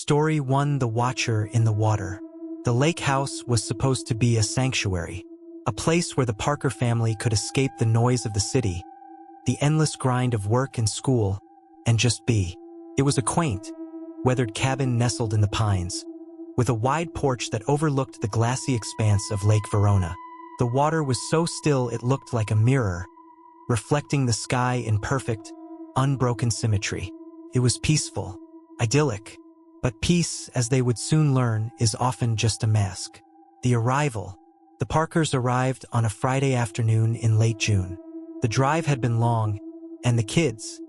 Story 1: The Watcher in the Water. The lake house was supposed to be a sanctuary, a place where the Parker family could escape the noise of the city, the endless grind of work and school, and just be. It was a quaint, weathered cabin nestled in the pines, with a wide porch that overlooked the glassy expanse of Lake Verona. The water was so still it looked like a mirror, reflecting the sky in perfect, unbroken symmetry. It was peaceful, idyllic, but peace, as they would soon learn, is often just a mask. The arrival. The Parkers arrived on a Friday afternoon in late June. The drive had been long, and the kids,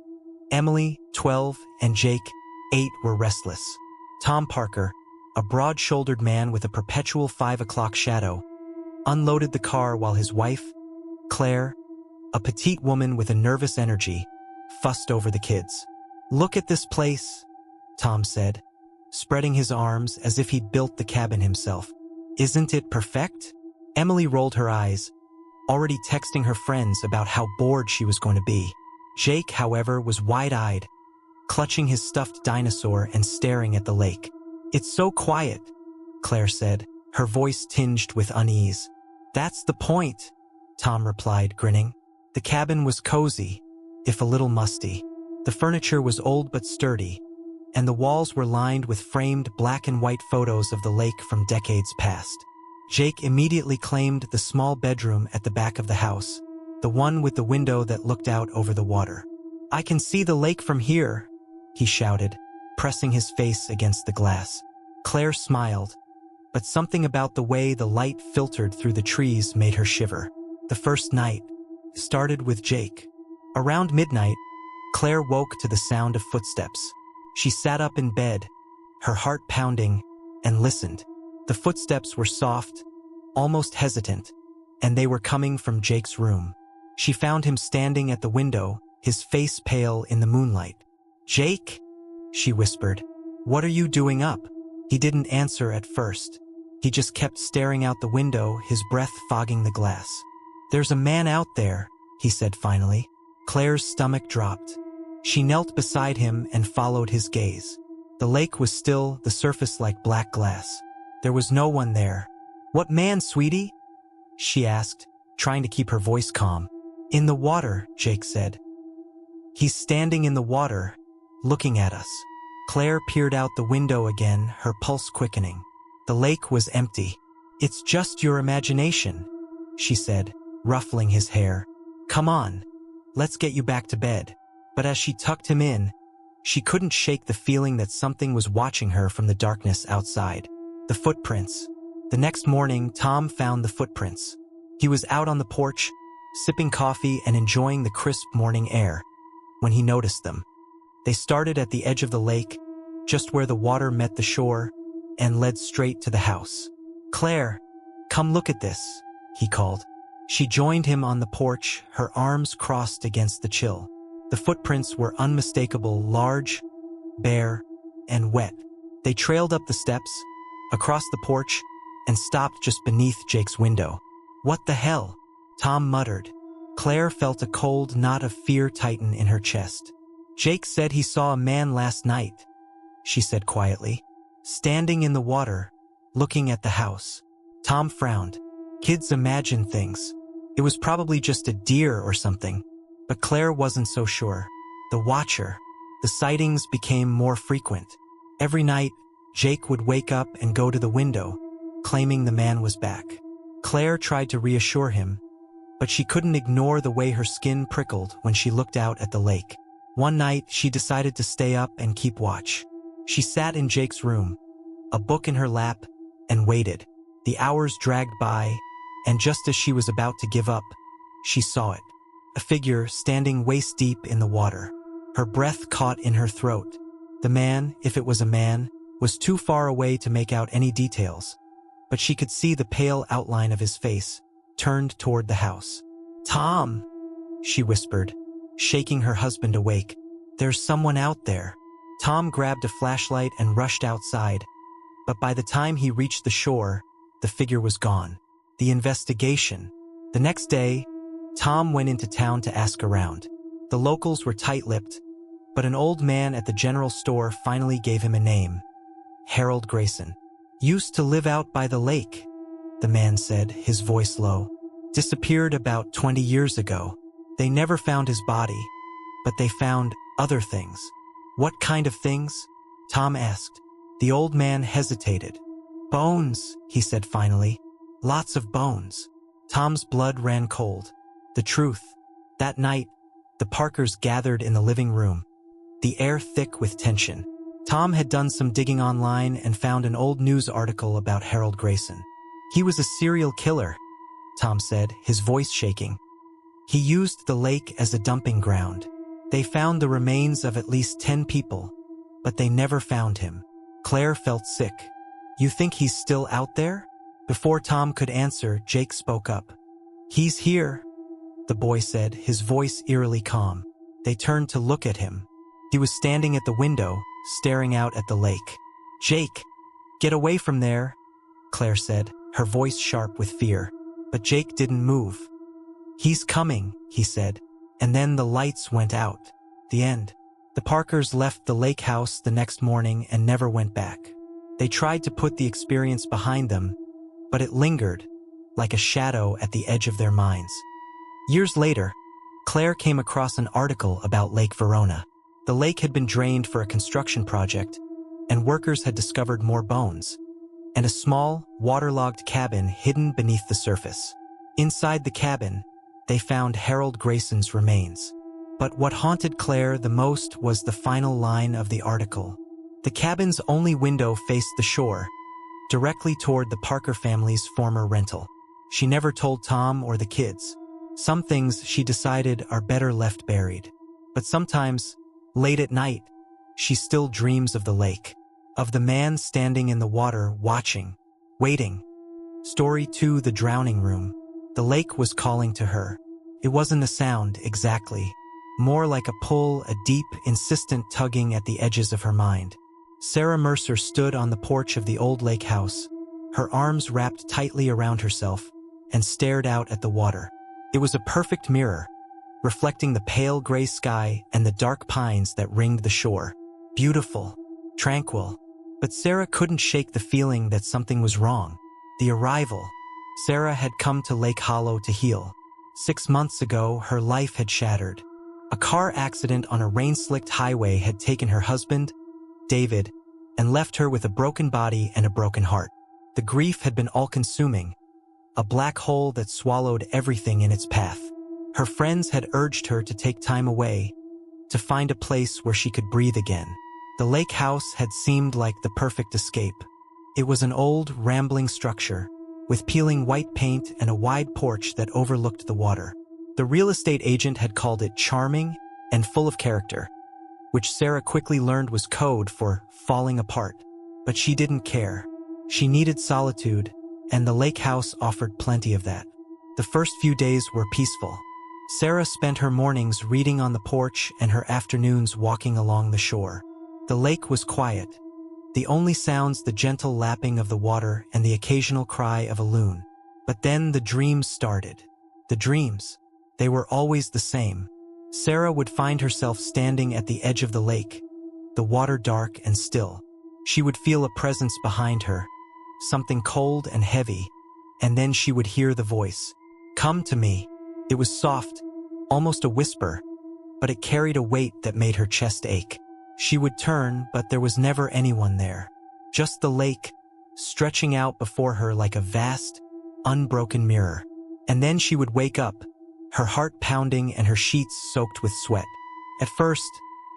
Emily, 12, and Jake, 8, were restless. Tom Parker, a broad-shouldered man with a perpetual 5 o'clock shadow, unloaded the car while his wife, Claire, a petite woman with a nervous energy, fussed over the kids. "Look at this place," Tom said, spreading his arms as if he'd built the cabin himself. "Isn't it perfect?" Emily rolled her eyes, already texting her friends about how bored she was going to be. Jake, however, was wide-eyed, clutching his stuffed dinosaur and staring at the lake. "It's so quiet," Claire said, her voice tinged with unease. "That's the point," Tom replied, grinning. The cabin was cozy, if a little musty. The furniture was old but sturdy, and the walls were lined with framed black and white photos of the lake from decades past. Jake immediately claimed the small bedroom at the back of the house, the one with the window that looked out over the water. "I can see the lake from here," he shouted, pressing his face against the glass. Claire smiled, but something about the way the light filtered through the trees made her shiver. The first night started with Jake. Around midnight, Claire woke to the sound of footsteps. She sat up in bed, her heart pounding, and listened. The footsteps were soft, almost hesitant, and they were coming from Jake's room. She found him standing at the window, his face pale in the moonlight. "Jake?" she whispered. "What are you doing up?" He didn't answer at first. He just kept staring out the window, his breath fogging the glass. "There's a man out there," he said finally. Claire's stomach dropped. She knelt beside him and followed his gaze. The lake was still, the surface like black glass. There was no one there. "What man, sweetie?" she asked, trying to keep her voice calm. "In the water," Jake said. "He's standing in the water, looking at us." Claire peered out the window again, her pulse quickening. The lake was empty. "It's just your imagination," she said, ruffling his hair. "Come on, let's get you back to bed." But as she tucked him in, she couldn't shake the feeling that something was watching her from the darkness outside. The footprints. The next morning, Tom found the footprints. He was out on the porch, sipping coffee and enjoying the crisp morning air, when he noticed them. They started at the edge of the lake, just where the water met the shore, and led straight to the house. "Claire, come look at this," he called. She joined him on the porch, her arms crossed against the chill. The footprints were unmistakable, large, bare, and wet. They trailed up the steps, across the porch, and stopped just beneath Jake's window. "What the hell?" Tom muttered. Claire felt a cold knot of fear tighten in her chest. "Jake said he saw a man last night," she said quietly, "standing in the water, looking at the house." Tom frowned. Kids imagine things. It was probably just a deer or something. But Claire wasn't so sure. The Watcher. The sightings became more frequent. Every night, Jake would wake up and go to the window, claiming the man was back. Claire tried to reassure him, but she couldn't ignore the way her skin prickled when she looked out at the lake. One night, she decided to stay up and keep watch. She sat in Jake's room, a book in her lap, and waited. The hours dragged by, and just as she was about to give up, she saw it. A figure standing waist-deep in the water. Her breath caught in her throat. The man, if it was a man, was too far away to make out any details, but she could see the pale outline of his face, turned toward the house. "Tom," she whispered, shaking her husband awake. "There's someone out there." Tom grabbed a flashlight and rushed outside, but by the time he reached the shore, the figure was gone. The investigation. The next day, Tom went into town to ask around. The locals were tight-lipped, but an old man at the general store finally gave him a name. Harold Grayson. Used to live out by the lake, the man said, his voice low. Disappeared about 20 years ago. They never found his body, but they found other things. What kind of things? Tom asked. The old man hesitated. Bones, he said finally. Lots of bones. Tom's blood ran cold. The truth. That night, the Parkers gathered in the living room, the air thick with tension. Tom had done some digging online and found an old news article about Harold Grayson. He was a serial killer, Tom said, his voice shaking. He used the lake as a dumping ground. They found the remains of at least 10 people, but they never found him. Claire felt sick. You think he's still out there? Before Tom could answer, Jake spoke up. He's here, the boy said, his voice eerily calm. They turned to look at him. He was standing at the window, staring out at the lake. Jake, get away from there, Claire said, her voice sharp with fear. But Jake didn't move. He's coming, he said, and then the lights went out. The end. The Parkers left the lake house the next morning and never went back. They tried to put the experience behind them, but it lingered, like a shadow at the edge of their minds. Years later, Claire came across an article about Lake Verona. The lake had been drained for a construction project, and workers had discovered more bones, and a small, waterlogged cabin hidden beneath the surface. Inside the cabin, they found Harold Grayson's remains. But what haunted Claire the most was the final line of the article. The cabin's only window faced the shore, directly toward the Parker family's former rental. She never told Tom or the kids. Some things, she decided, are better left buried. But sometimes, late at night, she still dreams of the lake, of the man standing in the water watching, waiting. Story 2: The Drowning Room. The lake was calling to her. It wasn't a sound, exactly. More like a pull, a deep, insistent tugging at the edges of her mind. Sarah Mercer stood on the porch of the old lake house, her arms wrapped tightly around herself, and stared out at the water. It was a perfect mirror, reflecting the pale gray sky and the dark pines that ringed the shore. Beautiful, tranquil. But Sarah couldn't shake the feeling that something was wrong. The arrival. Sarah had come to Lake Hollow to heal. 6 months ago, her life had shattered. A car accident on a rain-slicked highway had taken her husband, David, and left her with a broken body and a broken heart. The grief had been all-consuming, a black hole that swallowed everything in its path. Her friends had urged her to take time away, to find a place where she could breathe again. The lake house had seemed like the perfect escape. It was an old, rambling structure, with peeling white paint and a wide porch that overlooked the water. The real estate agent had called it charming and full of character, which Sarah quickly learned was code for falling apart. But she didn't care. She needed solitude, and the lake house offered plenty of that. The first few days were peaceful. Sarah spent her mornings reading on the porch and her afternoons walking along the shore. The lake was quiet. The only sounds the gentle lapping of the water and the occasional cry of a loon. But then the dreams started. The dreams. They were always the same. Sarah would find herself standing at the edge of the lake, the water dark and still. She would feel a presence behind her, something cold and heavy, and then she would hear the voice. Come to me. It was soft, almost a whisper, but it carried a weight that made her chest ache. She would turn, but there was never anyone there. Just the lake, stretching out before her like a vast, unbroken mirror. And then she would wake up, her heart pounding and her sheets soaked with sweat. At first,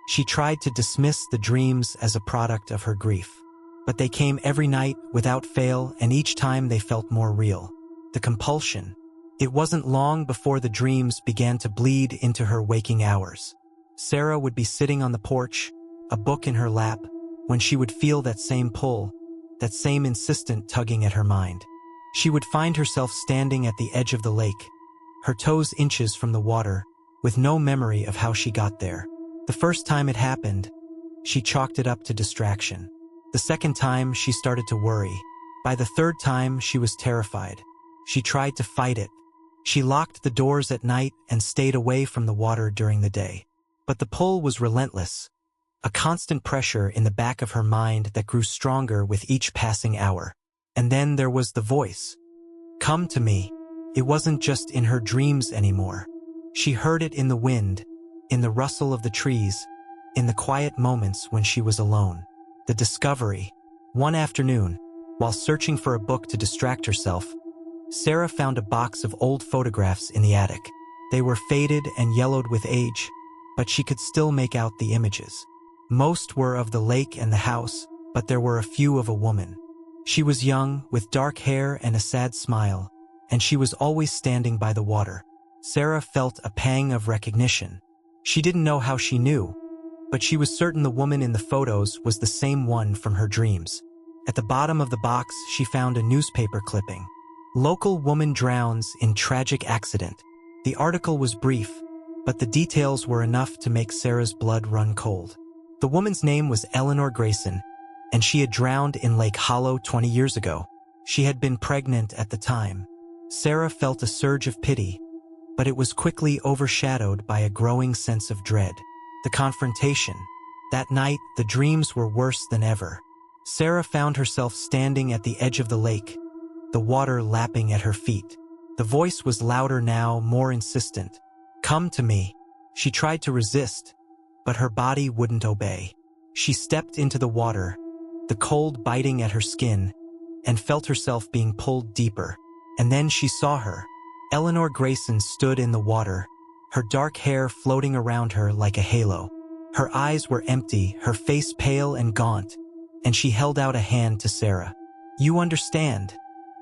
she tried to dismiss the dreams as a product of her grief. But they came every night, without fail, and each time they felt more real. The compulsion. It wasn't long before the dreams began to bleed into her waking hours. Sarah would be sitting on the porch, a book in her lap, when she would feel that same pull, that same insistent tugging at her mind. She would find herself standing at the edge of the lake, her toes inches from the water, with no memory of how she got there. The first time it happened, she chalked it up to distraction. The second time, she started to worry. By the third time, she was terrified. She tried to fight it. She locked the doors at night and stayed away from the water during the day. But the pull was relentless, a constant pressure in the back of her mind that grew stronger with each passing hour. And then there was the voice. Come to me. It wasn't just in her dreams anymore. She heard it in the wind, in the rustle of the trees, in the quiet moments when she was alone. The discovery. One afternoon, while searching for a book to distract herself, Sarah found a box of old photographs in the attic. They were faded and yellowed with age, but she could still make out the images. Most were of the lake and the house, but there were a few of a woman. She was young, with dark hair and a sad smile, and she was always standing by the water. Sarah felt a pang of recognition. She didn't know how she knew, but she was certain the woman in the photos was the same one from her dreams. At the bottom of the box, she found a newspaper clipping. Local woman drowns in tragic accident. The article was brief, but the details were enough to make Sarah's blood run cold. The woman's name was Eleanor Grayson, and she had drowned in Lake Hollow 20 years ago. She had been pregnant at the time. Sarah felt a surge of pity, but it was quickly overshadowed by a growing sense of dread. The confrontation. That night, the dreams were worse than ever. Sarah found herself standing at the edge of the lake, the water lapping at her feet. The voice was louder now, more insistent. Come to me. She tried to resist, but her body wouldn't obey. She stepped into the water, the cold biting at her skin, and felt herself being pulled deeper. And then she saw her. Eleanor Grayson stood in the water, her dark hair floating around her like a halo. Her eyes were empty, her face pale and gaunt, and she held out a hand to Sarah. You understand,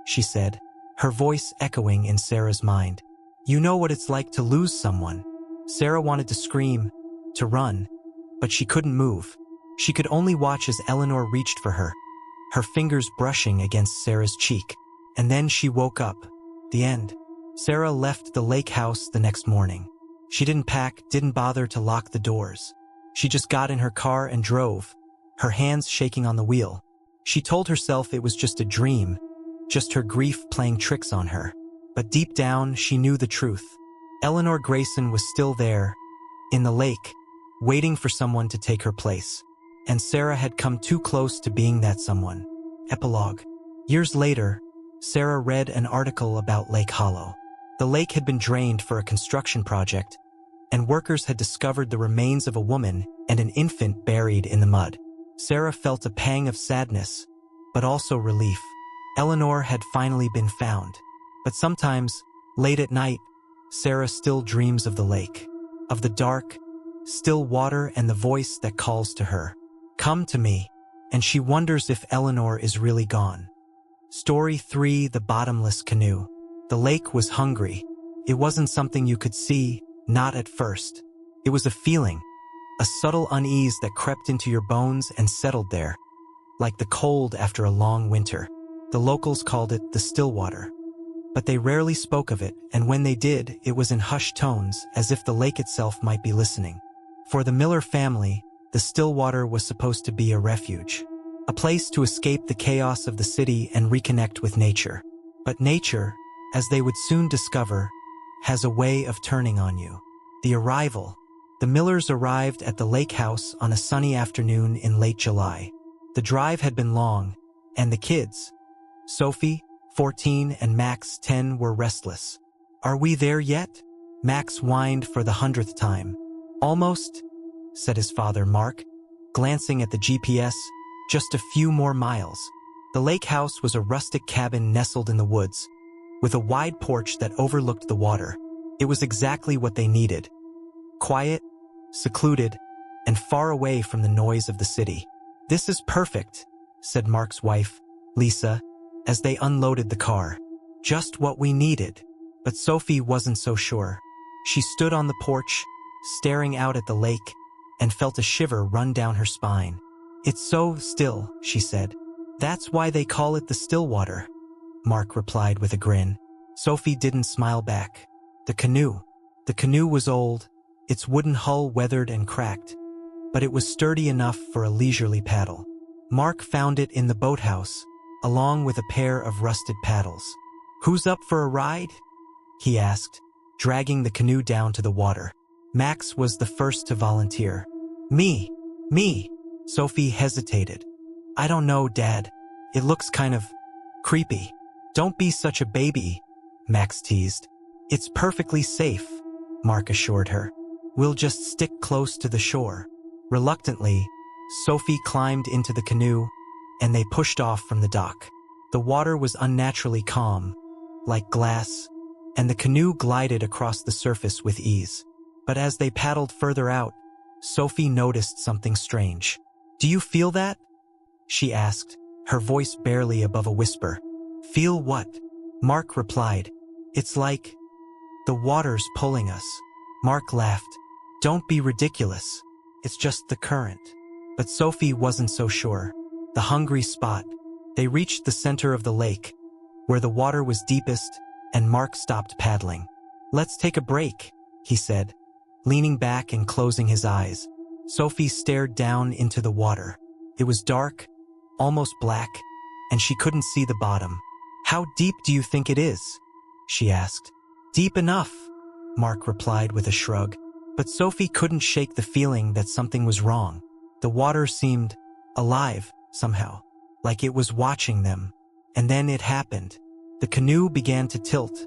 she said, her voice echoing in Sarah's mind. You know what it's like to lose someone. Sarah wanted to scream, to run, but she couldn't move. She could only watch as Eleanor reached for her, her fingers brushing against Sarah's cheek. And then she woke up. The end. Sarah left the lake house the next morning. She didn't pack, didn't bother to lock the doors. She just got in her car and drove, her hands shaking on the wheel. She told herself it was just a dream, just her grief playing tricks on her. But deep down, she knew the truth. Eleanor Grayson was still there, in the lake, waiting for someone to take her place. And Sarah had come too close to being that someone. Epilogue. Years later, Sarah read an article about Lake Hollow. The lake had been drained for a construction project, and workers had discovered the remains of a woman and an infant buried in the mud. Sarah felt a pang of sadness, but also relief. Eleanor had finally been found. But sometimes, late at night, Sarah still dreams of the lake, of the dark, still water and the voice that calls to her. Come to me, and she wonders if Eleanor is really gone. Story 3: The Bottomless Canoe. The lake was hungry. It wasn't something you could see, not at first. It was a feeling, a subtle unease that crept into your bones and settled there, like the cold after a long winter. The locals called it the Stillwater. But they rarely spoke of it, and when they did, it was in hushed tones, as if the lake itself might be listening. For the Miller family, the Stillwater was supposed to be a refuge, a place to escape the chaos of the city and reconnect with nature. But nature, as they would soon discover, has a way of turning on you. The arrival. The Millers arrived at the lake house on a sunny afternoon in late July. The drive had been long, and the kids, Sophie, 14, and Max, 10, were restless. Are we there yet? Max whined for the 100th time. Almost, said his father, Mark, glancing at the GPS. Just a few more miles. The lake house was a rustic cabin nestled in the woods, with a wide porch that overlooked the water. It was exactly what they needed. Quiet, secluded, and far away from the noise of the city. This is perfect, said Mark's wife, Lisa, as they unloaded the car. Just what we needed. But Sophie wasn't so sure. She stood on the porch, staring out at the lake, and felt a shiver run down her spine. It's so still, she said. That's why they call it the Stillwater, Mark replied with a grin. Sophie didn't smile back. The canoe. The canoe was old, its wooden hull weathered and cracked, but it was sturdy enough for a leisurely paddle. Mark found it in the boathouse, along with a pair of rusted paddles. Who's up for a ride? He asked, dragging the canoe down to the water. Max was the first to volunteer. Me, Me. Sophie hesitated. I don't know, Dad. It looks kind of creepy. Don't be such a baby, Max teased. It's perfectly safe, Mark assured her. We'll just stick close to the shore. Reluctantly, Sophie climbed into the canoe, and they pushed off from the dock. The water was unnaturally calm, like glass, and the canoe glided across the surface with ease. But as they paddled further out, Sophie noticed something strange. Do you feel that? She asked, her voice barely above a whisper. Feel what? Mark replied. It's like the water's pulling us. Mark laughed. Don't be ridiculous. It's just the current. But Sophie wasn't so sure. The hungry spot. They reached the center of the lake, where the water was deepest, and Mark stopped paddling. Let's take a break, he said, leaning back and closing his eyes. Sophie stared down into the water. It was dark, almost black, and she couldn't see the bottom. How deep do you think it is? She asked. Deep enough, Mark replied with a shrug. But Sophie couldn't shake the feeling that something was wrong. The water seemed alive, somehow, like it was watching them. And then it happened. The canoe began to tilt,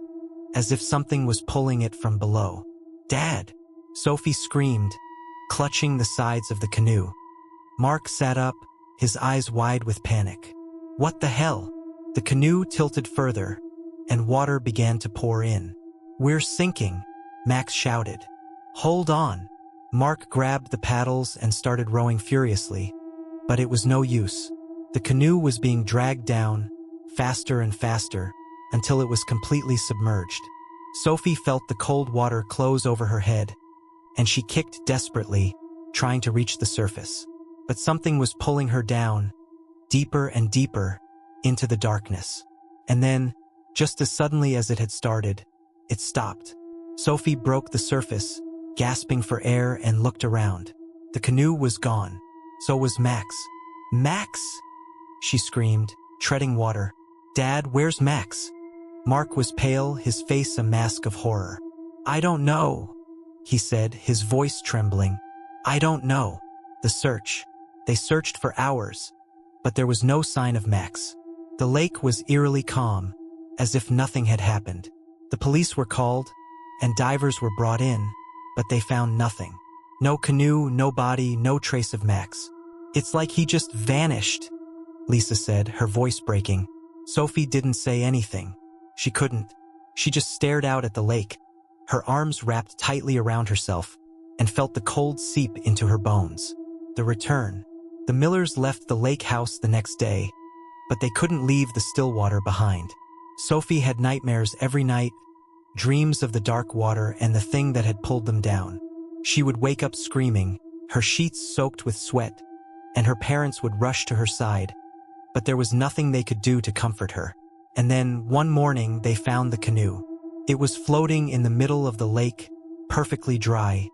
as if something was pulling it from below. Dad! Sophie screamed, clutching the sides of the canoe. Mark sat up, his eyes wide with panic. What the hell? The canoe tilted further, and water began to pour in. We're sinking, Max shouted. Hold on. Mark grabbed the paddles and started rowing furiously, but it was no use. The canoe was being dragged down, faster and faster, until it was completely submerged. Sophie felt the cold water close over her head, and she kicked desperately, trying to reach the surface. But something was pulling her down, deeper and deeper, into the darkness. And then, just as suddenly as it had started, it stopped. Sophie broke the surface, gasping for air, and looked around. The canoe was gone. So was Max. Max! She screamed, treading water. Dad, where's Max? Mark was pale, his face a mask of horror. I don't know, he said, his voice trembling. I don't know. The search. They searched for hours, but there was no sign of Max. The lake was eerily calm, as if nothing had happened. The police were called, and divers were brought in, but they found nothing. No canoe, no body, no trace of Max. It's like he just vanished, Lisa said, her voice breaking. Sophie didn't say anything. She couldn't. She just stared out at the lake, her arms wrapped tightly around herself, and felt the cold seep into her bones. The return. The Millers left the lake house the next day, but they couldn't leave the still water behind. Sophie had nightmares every night, dreams of the dark water and the thing that had pulled them down. She would wake up screaming, her sheets soaked with sweat, and her parents would rush to her side, but there was nothing they could do to comfort her. And then, one morning, they found the canoe. It was floating in the middle of the lake, perfectly dry,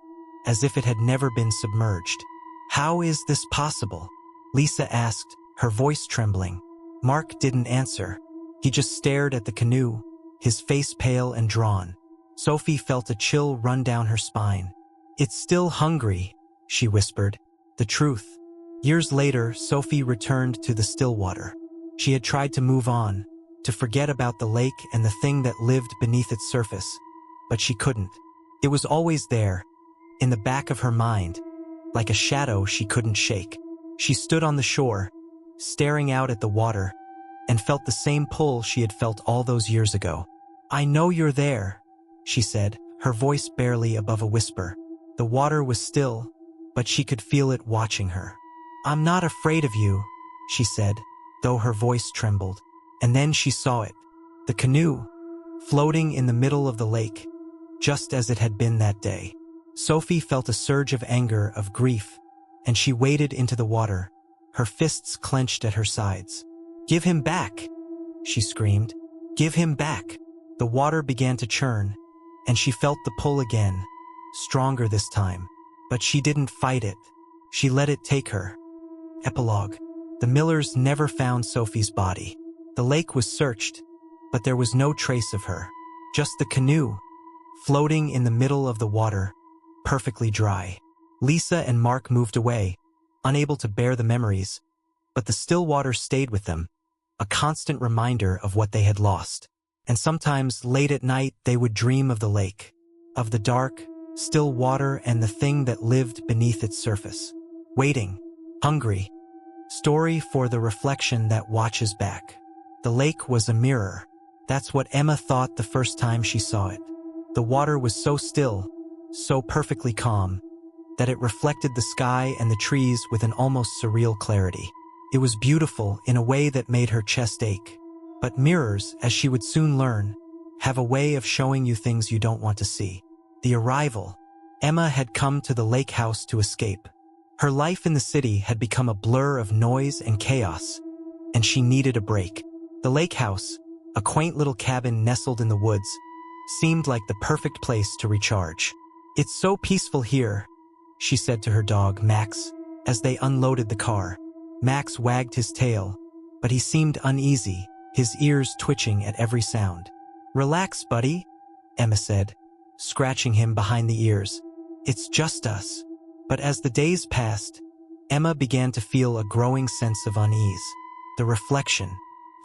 as if it had never been submerged. How is this possible? Lisa asked, her voice trembling. Mark didn't answer. He just stared at the canoe, his face pale and drawn. Sophie felt a chill run down her spine. It's still hungry, she whispered. The truth. Years later, Sophie returned to the still water. She had tried to move on, to forget about the lake and the thing that lived beneath its surface, but she couldn't. It was always there, in the back of her mind, like a shadow she couldn't shake. She stood on the shore, staring out at the water, and felt the same pull she had felt all those years ago. I know you're there, she said, her voice barely above a whisper. The water was still, but she could feel it watching her. I'm not afraid of you, she said, though her voice trembled. And then she saw it, the canoe, floating in the middle of the lake, just as it had been that day. Sophie felt a surge of anger, of grief, and she waded into the water, her fists clenched at her sides. Give him back, she screamed. Give him back. The water began to churn, and she felt the pull again, stronger this time. But she didn't fight it. She let it take her. Epilogue. The Millers never found Sophie's body. The lake was searched, but there was no trace of her. Just the canoe, floating in the middle of the water, perfectly dry. Lisa and Mark moved away, unable to bear the memories, but the still water stayed with them, a constant reminder of what they had lost. And sometimes, late at night, they would dream of the lake, of the dark, still water and the thing that lived beneath its surface. Waiting, hungry. Story for the reflection that watches back. The lake was a mirror. That's what Emma thought the first time she saw it. The water was so still, so perfectly calm, that it reflected the sky and the trees with an almost surreal clarity. It was beautiful in a way that made her chest ache. But mirrors, as she would soon learn, have a way of showing you things you don't want to see. The arrival. Emma had come to the lake house to escape. Her life in the city had become a blur of noise and chaos, and she needed a break. The lake house, a quaint little cabin nestled in the woods, seemed like the perfect place to recharge. "It's so peaceful here," she said to her dog, Max, as they unloaded the car. Max wagged his tail, but he seemed uneasy, his ears twitching at every sound. "Relax, buddy," Emma said, scratching him behind the ears. "It's just us." But as the days passed, Emma began to feel a growing sense of unease. The reflection.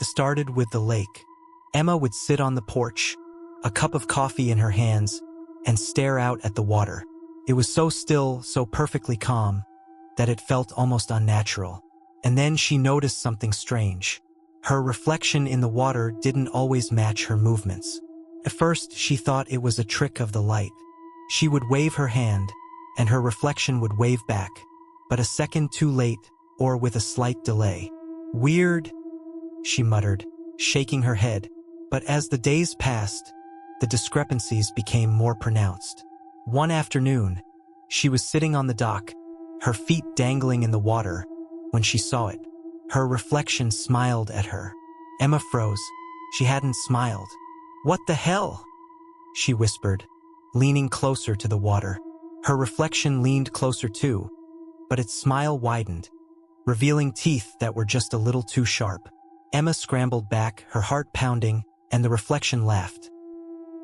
It started with the lake. Emma would sit on the porch, a cup of coffee in her hands, and stare out at the water. It was so still, so perfectly calm, that it felt almost unnatural. And then she noticed something strange. Her reflection in the water didn't always match her movements. At first, she thought it was a trick of the light. She would wave her hand, and her reflection would wave back, but a second too late, or with a slight delay. "Weird," she muttered, shaking her head. But as the days passed, the discrepancies became more pronounced. One afternoon, she was sitting on the dock, her feet dangling in the water, when she saw it. Her reflection smiled at her. Emma froze. She hadn't smiled. "What the hell?" she whispered, leaning closer to the water. Her reflection leaned closer too, but its smile widened, revealing teeth that were just a little too sharp. Emma scrambled back, her heart pounding, and the reflection laughed.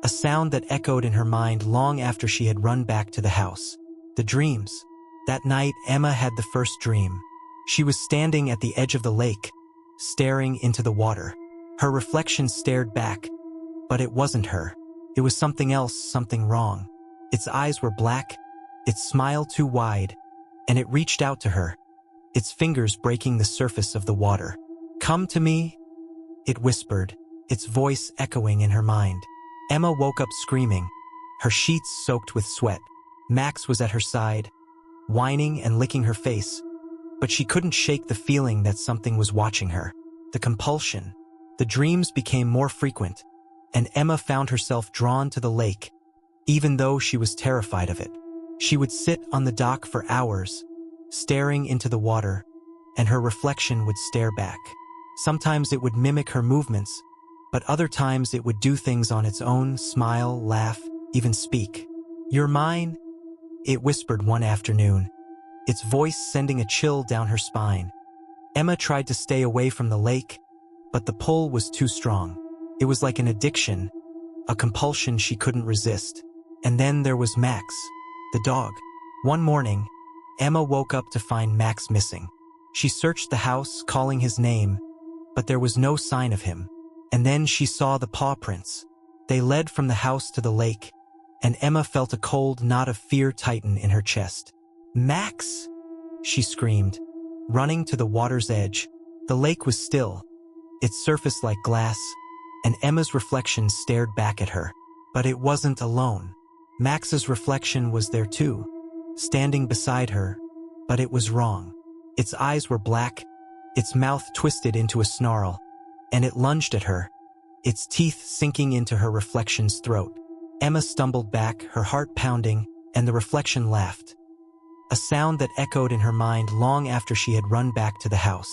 A sound that echoed in her mind long after she had run back to the house. The dreams. That night, Emma had the first dream. She was standing at the edge of the lake, staring into the water. Her reflection stared back, but it wasn't her. It was something else, something wrong. Its eyes were black, its smile too wide, and it reached out to her, its fingers breaking the surface of the water. "Come to me," it whispered, its voice echoing in her mind. Emma woke up screaming, her sheets soaked with sweat. Max was at her side, whining and licking her face, but she couldn't shake the feeling that something was watching her. The compulsion. The dreams became more frequent, and Emma found herself drawn to the lake, even though she was terrified of it. She would sit on the dock for hours, staring into the water, and her reflection would stare back. Sometimes it would mimic her movements, but other times it would do things on its own, smile, laugh, even speak. "You're mine," it whispered one afternoon, its voice sending a chill down her spine. Emma tried to stay away from the lake, but the pull was too strong. It was like an addiction, a compulsion she couldn't resist. And then there was Max, the dog. One morning, Emma woke up to find Max missing. She searched the house, calling his name, but there was no sign of him. And then she saw the paw prints. They led from the house to the lake, and Emma felt a cold knot of fear tighten in her chest. "Max!" she screamed, running to the water's edge. The lake was still, its surface like glass, and Emma's reflection stared back at her. But it wasn't alone. Max's reflection was there too, standing beside her, but it was wrong. Its eyes were black, its mouth twisted into a snarl, and it lunged at her, its teeth sinking into her reflection's throat. Emma stumbled back, her heart pounding, and the reflection laughed. A sound that echoed in her mind long after she had run back to the house.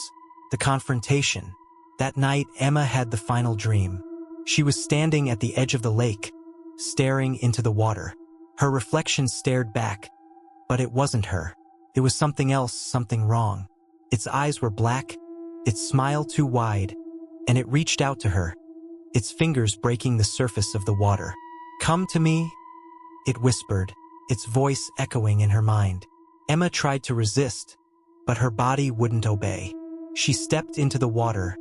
The confrontation. That night, Emma had the final dream. She was standing at the edge of the lake, staring into the water. Her reflection stared back, but it wasn't her. It was something else, something wrong. Its eyes were black, its smile too wide, and it reached out to her, its fingers breaking the surface of the water. "Come to me," it whispered, its voice echoing in her mind. Emma tried to resist, but her body wouldn't obey. She stepped into the water,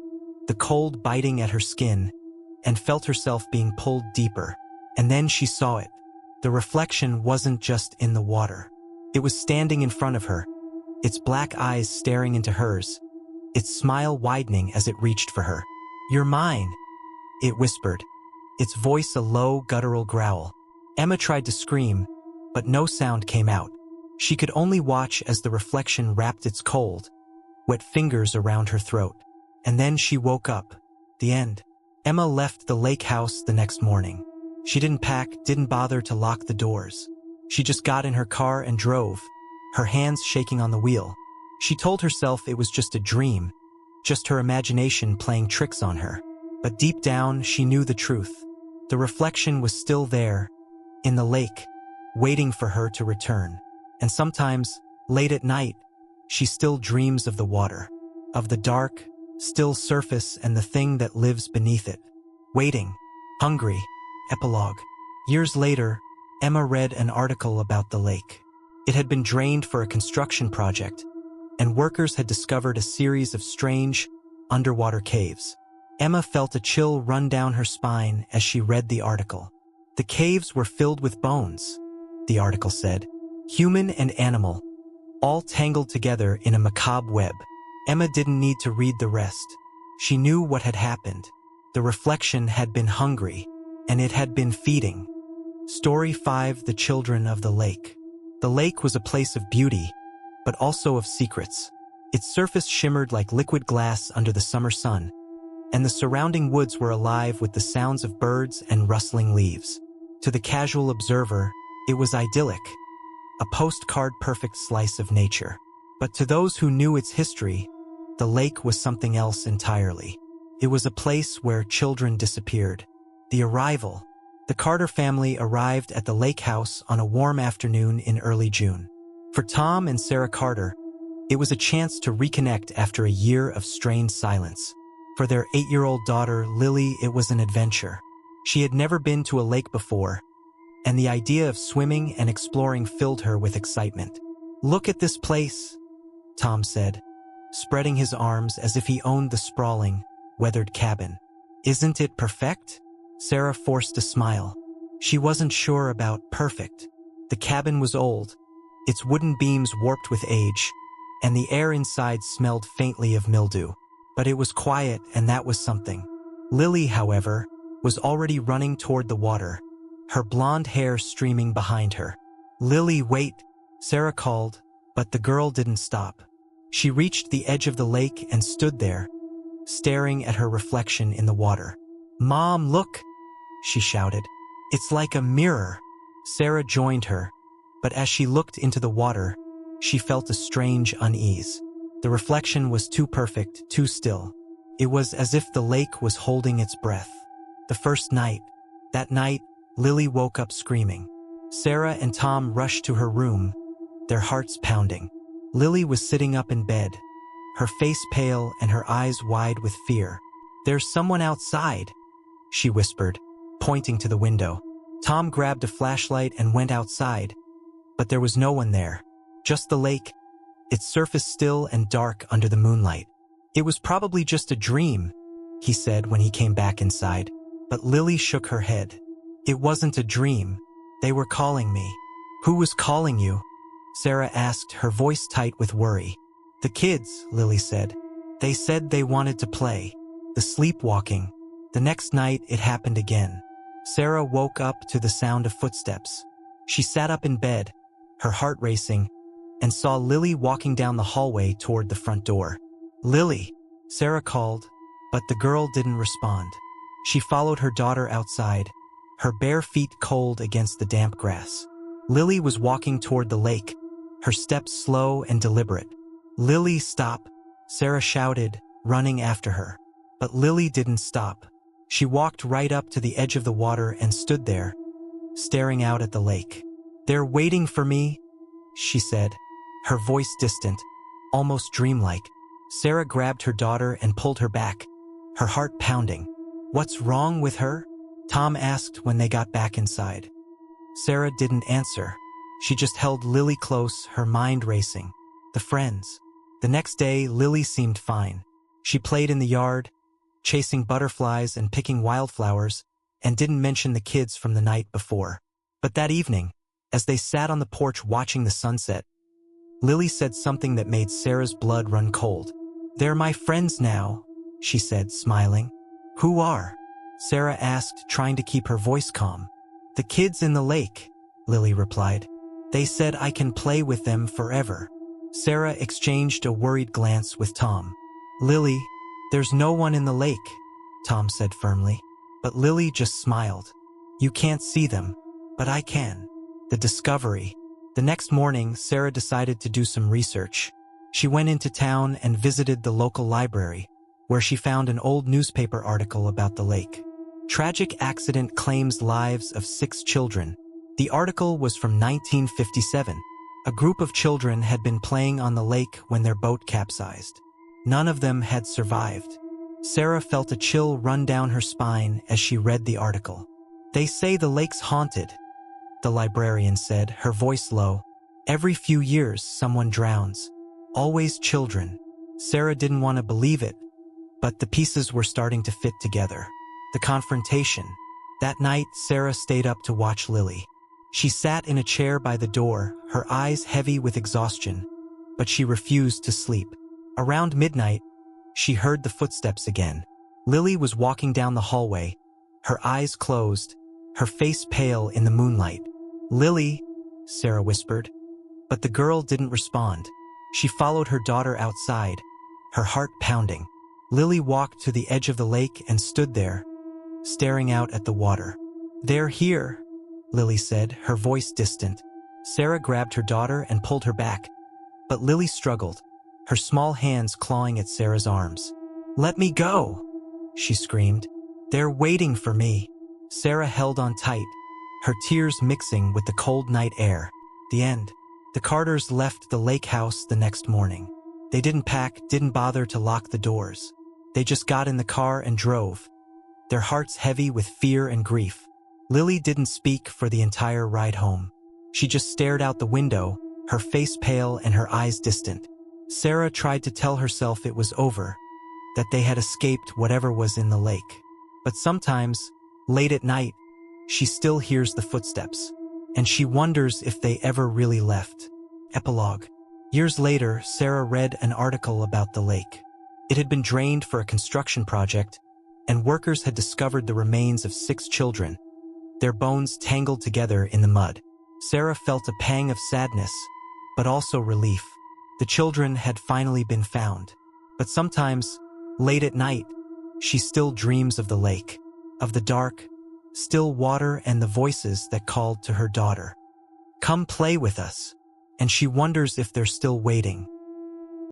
the cold biting at her skin, and felt herself being pulled deeper. And then she saw it. The reflection wasn't just in the water. It was standing in front of her, its black eyes staring into hers, its smile widening as it reached for her. "You're mine," it whispered, its voice a low, guttural growl. Emma tried to scream, but no sound came out. She could only watch as the reflection wrapped its cold, wet fingers around her throat. And then she woke up. The end. Emma left the lake house the next morning. She didn't pack, didn't bother to lock the doors. She just got in her car and drove, her hands shaking on the wheel. She told herself it was just a dream, just her imagination playing tricks on her. But deep down, she knew the truth. The reflection was still there, in the lake, waiting for her to return. And sometimes, late at night, she still dreams of the water, of the dark, still surface and the thing that lives beneath it. Waiting, hungry. Epilogue. Years later, Emma read an article about the lake. It had been drained for a construction project, and workers had discovered a series of strange, underwater caves. Emma felt a chill run down her spine as she read the article. The caves were filled with bones, the article said, human and animal, all tangled together in a macabre web. Emma didn't need to read the rest. She knew what had happened. The reflection had been hungry, and it had been feeding. Story 5: The Children of the Lake. The lake was a place of beauty, but also of secrets. Its surface shimmered like liquid glass under the summer sun, and the surrounding woods were alive with the sounds of birds and rustling leaves. To the casual observer, it was idyllic, a postcard-perfect slice of nature. But to those who knew its history, the lake was something else entirely. It was a place where children disappeared. The arrival. The Carter family arrived at the lake house on a warm afternoon in early June. For Tom and Sarah Carter, it was a chance to reconnect after a year of strained silence. For their 8-year-old daughter, Lily, it was an adventure. She had never been to a lake before, and the idea of swimming and exploring filled her with excitement. "Look at this place," Tom said, spreading his arms as if he owned the sprawling, weathered cabin. "Isn't it perfect?" Sarah forced a smile. She wasn't sure about perfect. The cabin was old, its wooden beams warped with age, and the air inside smelled faintly of mildew. But it was quiet, and that was something. Lily, however, was already running toward the water, her blonde hair streaming behind her. "Lily, wait," Sarah called, but the girl didn't stop. She reached the edge of the lake and stood there, staring at her reflection in the water. "Mom, look," she shouted. "It's like a mirror." Sarah joined her, but as she looked into the water, she felt a strange unease. The reflection was too perfect, too still. It was as if the lake was holding its breath. The first night, that night, Lily woke up screaming. Sarah and Tom rushed to her room, their hearts pounding. Lily was sitting up in bed, her face pale and her eyes wide with fear. "There's someone outside," she whispered, pointing to the window. Tom grabbed a flashlight and went outside, but there was no one there, just the lake, its surface still and dark under the moonlight. "It was probably just a dream," he said when he came back inside. But Lily shook her head. "It wasn't a dream. They were calling me." "Who was calling you?" Sarah asked, her voice tight with worry. "The kids," Lily said. "They said they wanted to play. The sleepwalking." The next night, it happened again. Sarah woke up to the sound of footsteps. She sat up in bed, her heart racing, and saw Lily walking down the hallway toward the front door. "Lily," Sarah called, but the girl didn't respond. She followed her daughter outside, her bare feet cold against the damp grass. Lily was walking toward the lake, her steps slow and deliberate. "Lily, stop," Sarah shouted, running after her. But Lily didn't stop. She walked right up to the edge of the water and stood there, staring out at the lake. "They're waiting for me," she said, her voice distant, almost dreamlike. Sarah grabbed her daughter and pulled her back, her heart pounding. "What's wrong with her?" Tom asked when they got back inside. Sarah didn't answer. She just held Lily close, her mind racing. The friends. The next day, Lily seemed fine. She played in the yard, chasing butterflies and picking wildflowers, and didn't mention the kids from the night before. But that evening, as they sat on the porch watching the sunset, Lily said something that made Sarah's blood run cold. "They're my friends now," she said, smiling. "Who are?" Sarah asked, trying to keep her voice calm. "The kids in the lake," Lily replied. "They said I can play with them forever." Sarah exchanged a worried glance with Tom. "Lily, there's no one in the lake," Tom said firmly. But Lily just smiled. "You can't see them, but I can." The discovery. The next morning, Sarah decided to do some research. She went into town and visited the local library, where she found an old newspaper article about the lake. Tragic accident claims lives of 6 children. The article was from 1957. A group of children had been playing on the lake when their boat capsized. None of them had survived. Sarah felt a chill run down her spine as she read the article. "They say the lake's haunted," the librarian said, her voice low. "Every few years someone drowns. Always children." Sarah didn't want to believe it, but the pieces were starting to fit together. The confrontation. That night, Sarah stayed up to watch Lily. She sat in a chair by the door, her eyes heavy with exhaustion, but she refused to sleep. Around midnight, she heard the footsteps again. Lily was walking down the hallway, her eyes closed, her face pale in the moonlight. "Lily," Sarah whispered. But the girl didn't respond. She followed her daughter outside, her heart pounding. Lily walked to the edge of the lake and stood there, staring out at the water. "They're here," Lily said, her voice distant. Sarah grabbed her daughter and pulled her back, but Lily struggled, her small hands clawing at Sarah's arms. "Let me go," she screamed. "They're waiting for me." Sarah held on tight, her tears mixing with the cold night air. The end. The Carters left the lake house the next morning. They didn't pack, didn't bother to lock the doors. They just got in the car and drove, their hearts heavy with fear and grief. Lily didn't speak for the entire ride home. She just stared out the window, her face pale and her eyes distant. Sarah tried to tell herself it was over, that they had escaped whatever was in the lake. But sometimes, late at night, she still hears the footsteps, and she wonders if they ever really left. Epilogue. Years later, Sarah read an article about the lake. It had been drained for a construction project, and workers had discovered the remains of 6 children, their bones tangled together in the mud. Sarah felt a pang of sadness, but also relief. The children had finally been found. But sometimes, late at night, she still dreams of the lake, of the dark, still water and the voices that called to her daughter. "Come play with us." And she wonders if they're still waiting.